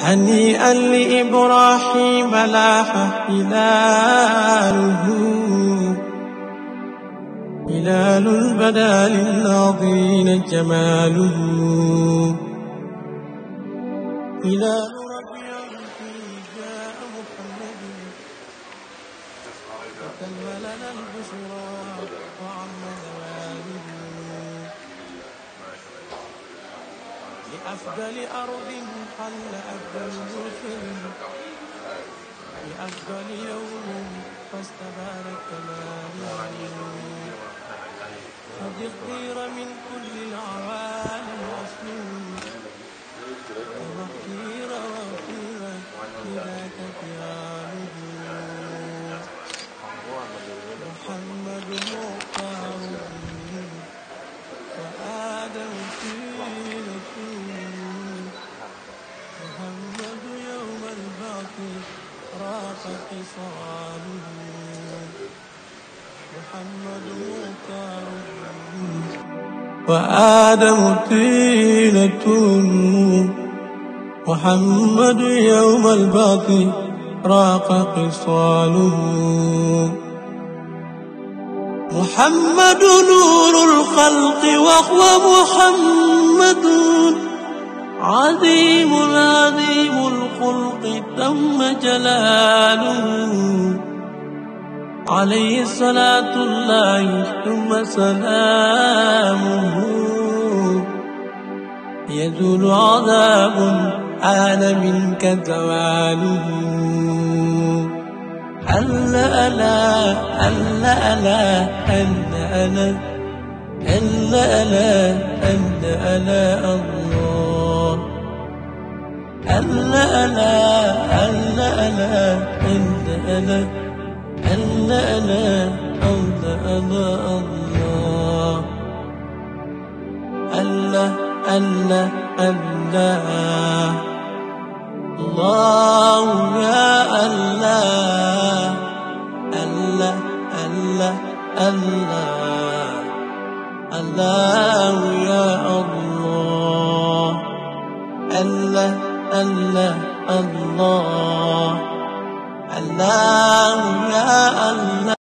هنيئا لإبراهيم لاح هلاله، هلال البدا للناظرين جماله، هلال ربيع فيه جاء محمد وكمل لنا البشرى وعم نواله، لأفضل أرض حل أفضل مرسل، لأفضل يوم فاستبان كماله، فضل خير من كل العوالم أصله، وخير وخير لذاك فعاله، محمد مختار وآدم سيرة، محمد يوم البعث راق خصاله، محمد مختار وآدم طينة، محمد يوم البعث راق خصاله، محمد نور الخلق وهو محمد عظيم عظيم الخلق تم جلاله، عليه صلاة الله ثم سلامه، يزول عذاب آل منك زواله، ألا ألا ألا ألا ألا ألا ألا ألا ألا ألا الله، ألا ألا ألا ألا ألا ألا ألا ألا ألا ألا الله، ألا ألا ألا الله يا الله، الله الله الله الله يا الله.